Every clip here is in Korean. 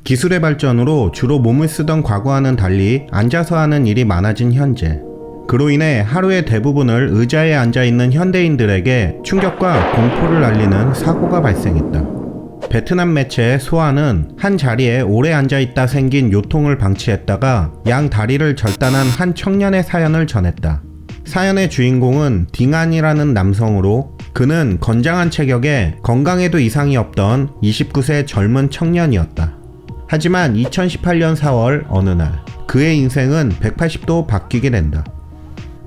기술의 발전으로 주로 몸을 쓰던 과거와는 달리 앉아서 하는 일이 많아진 현재. 그로 인해 하루의 대부분을 의자에 앉아있는 현대인들에게 충격과 공포를 알리는 사고가 발생했다. 베트남 매체 소아는 한 자리에 오래 앉아있다 생긴 요통을 방치했다가 양 다리를 절단한 한 청년의 사연을 전했다. 사연의 주인공은 딩안이라는 남성으로 그는 건장한 체격에 건강에도 이상이 없던 29세 젊은 청년이었다. 하지만 2018년 4월 어느 날 그의 인생은 180도 바뀌게 된다.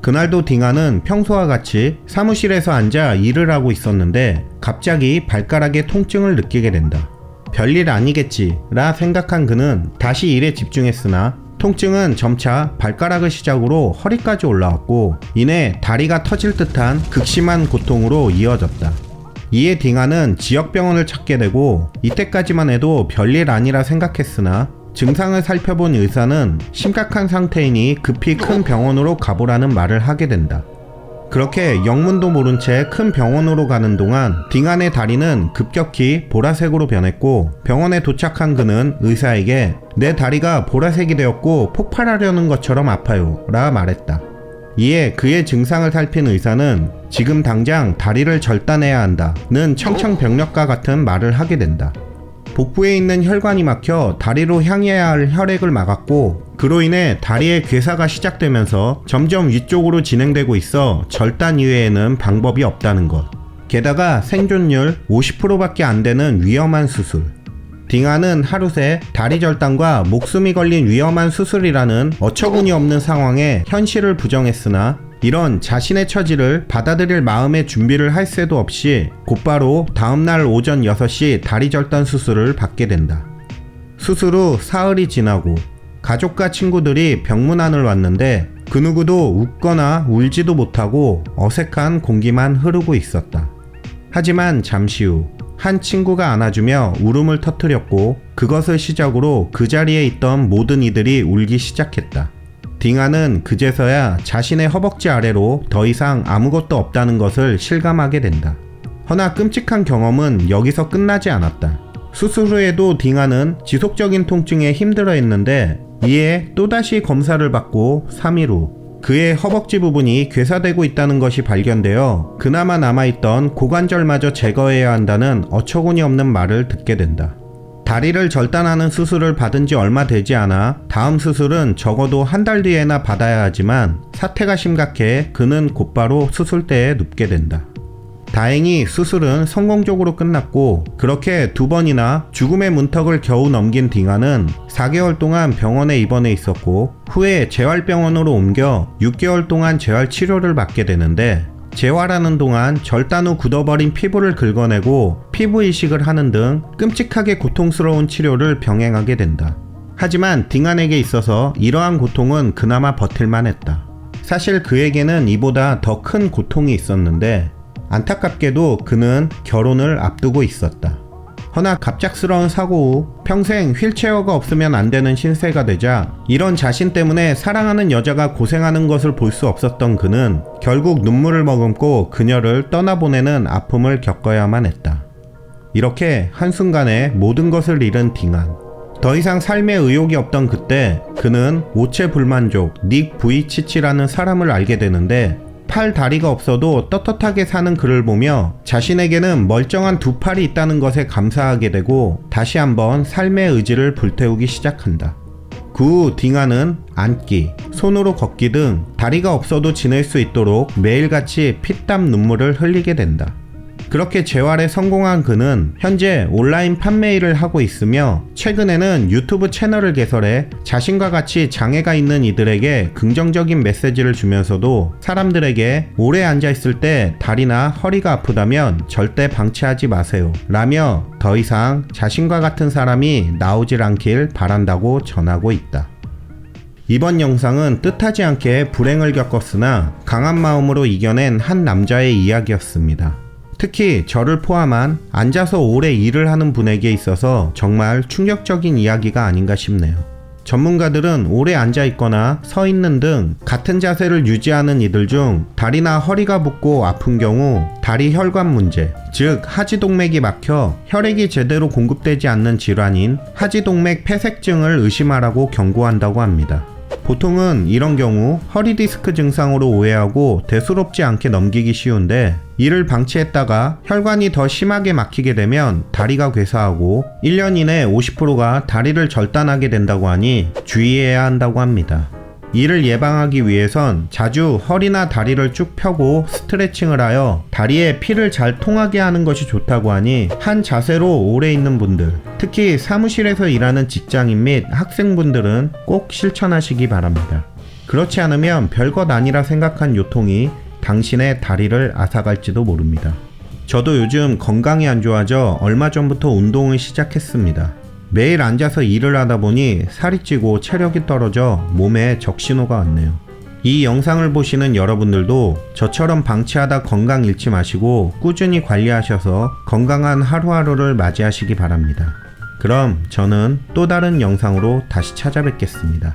그날도 딩안은 평소와 같이 사무실에서 앉아 일을 하고 있었는데 갑자기 발가락에 통증을 느끼게 된다. 별일 아니겠지 라 생각한 그는 다시 일에 집중했으나 통증은 점차 발가락을 시작으로 허리까지 올라왔고 이내 다리가 터질 듯한 극심한 고통으로 이어졌다. 이에 딩안은 지역병원을 찾게 되고 이때까지만 해도 별일 아니라 생각했으나 증상을 살펴본 의사는 심각한 상태이니 급히 큰 병원으로 가보라는 말을 하게 된다. 그렇게 영문도 모른 채 큰 병원으로 가는 동안 딩안의 다리는 급격히 보라색으로 변했고 병원에 도착한 그는 의사에게 내 다리가 보라색이 되었고 폭발하려는 것처럼 아파요 라 말했다. 이에 그의 증상을 살핀 의사는 지금 당장 다리를 절단해야 한다는 청천벽력과 같은 말을 하게 된다. 복부에 있는 혈관이 막혀 다리로 향해야 할 혈액을 막았고 그로 인해 다리의 괴사가 시작되면서 점점 위쪽으로 진행되고 있어 절단 이외에는 방법이 없다는 것. 게다가 생존율 50%밖에 안 되는 위험한 수술. 딩안은 하루 새 다리 절단과 목숨이 걸린 위험한 수술이라는 어처구니 없는 상황에 현실을 부정했으나 이런 자신의 처지를 받아들일 마음의 준비를 할 새도 없이 곧바로 다음날 오전 6시 다리 절단 수술을 받게 된다. 수술 후 사흘이 지나고 가족과 친구들이 병문안을 왔는데 그 누구도 웃거나 울지도 못하고 어색한 공기만 흐르고 있었다. 하지만 잠시 후 한 친구가 안아주며 울음을 터뜨렸고 그것을 시작으로 그 자리에 있던 모든 이들이 울기 시작했다. 딩안은 그제서야 자신의 허벅지 아래로 더 이상 아무것도 없다는 것을 실감하게 된다. 허나 끔찍한 경험은 여기서 끝나지 않았다. 수술 후에도 딩안은 지속적인 통증에 힘들어했는데 이에 또다시 검사를 받고 3일 후 그의 허벅지 부분이 괴사되고 있다는 것이 발견되어 그나마 남아있던 고관절마저 제거해야 한다는 어처구니 없는 말을 듣게 된다. 다리를 절단하는 수술을 받은 지 얼마 되지 않아 다음 수술은 적어도 한 달 뒤에나 받아야 하지만 사태가 심각해 그는 곧바로 수술대에 눕게 된다. 다행히 수술은 성공적으로 끝났고 그렇게 2번이나 죽음의 문턱을 겨우 넘긴 딩안은 4개월 동안 병원에 입원해 있었고 후에 재활병원으로 옮겨 6개월 동안 재활 치료를 받게 되는데 재활하는 동안 절단 후 굳어버린 피부를 긁어내고 피부 이식을 하는 등 끔찍하게 고통스러운 치료를 병행하게 된다. 하지만 딩안에게 있어서 이러한 고통은 그나마 버틸만 했다. 사실 그에게는 이보다 더 큰 고통이 있었는데 안타깝게도 그는 결혼을 앞두고 있었다. 허나 갑작스러운 사고 후 평생 휠체어가 없으면 안 되는 신세가 되자 이런 자신 때문에 사랑하는 여자가 고생하는 것을 볼 수 없었던 그는 결국 눈물을 머금고 그녀를 떠나보내는 아픔을 겪어야만 했다. 이렇게 한순간에 모든 것을 잃은 딩안. 더 이상 삶에 의욕이 없던 그때 그는 오체 불만족 닉 부이치치라는 사람을 알게 되는데 팔 다리가 없어도 떳떳하게 사는 그를 보며 자신에게는 멀쩡한 2팔이 있다는 것에 감사하게 되고 다시 한번 삶의 의지를 불태우기 시작한다. 그 후 딩안은 앉기, 손으로 걷기 등 다리가 없어도 지낼 수 있도록 매일같이 피땀 눈물을 흘리게 된다. 그렇게 재활에 성공한 그는 현재 온라인 판매 일을 하고 있으며 최근에는 유튜브 채널을 개설해 자신과 같이 장애가 있는 이들에게 긍정적인 메시지를 주면서도 사람들에게 오래 앉아있을 때 다리나 허리가 아프다면 절대 방치하지 마세요 라며 더 이상 자신과 같은 사람이 나오질 않길 바란다고 전하고 있다. 이번 영상은 뜻하지 않게 불행을 겪었으나 강한 마음으로 이겨낸 한 남자의 이야기였습니다. 특히 저를 포함한 앉아서 오래 일을 하는 분에게 있어서 정말 충격적인 이야기가 아닌가 싶네요. 전문가들은 오래 앉아 있거나 서 있는 등 같은 자세를 유지하는 이들 중 다리나 허리가 붓고 아픈 경우 다리 혈관 문제, 즉 하지동맥이 막혀 혈액이 제대로 공급되지 않는 질환인 하지동맥 폐색증을 의심하라고 경고한다고 합니다. 보통은 이런 경우 허리 디스크 증상으로 오해하고 대수롭지 않게 넘기기 쉬운데, 이를 방치했다가 혈관이 더 심하게 막히게 되면 다리가 괴사하고 1년 이내 50%가 다리를 절단하게 된다고 하니 주의해야 한다고 합니다. 이를 예방하기 위해선 자주 허리나 다리를 쭉 펴고 스트레칭을 하여 다리에 피를 잘 통하게 하는 것이 좋다고 하니, 한 자세로 오래 있는 분들, 특히 사무실에서 일하는 직장인 및 학생분들은 꼭 실천하시기 바랍니다. 그렇지 않으면 별것 아니라 생각한 요통이 당신의 다리를 앗아갈지도 모릅니다. 저도 요즘 건강이 안 좋아져 얼마 전부터 운동을 시작했습니다. 매일 앉아서 일을 하다 보니 살이 찌고 체력이 떨어져 몸에 적신호가 왔네요. 이 영상을 보시는 여러분들도 저처럼 방치하다 건강 잃지 마시고 꾸준히 관리하셔서 건강한 하루하루를 맞이하시기 바랍니다. 그럼 저는 또 다른 영상으로 다시 찾아뵙겠습니다.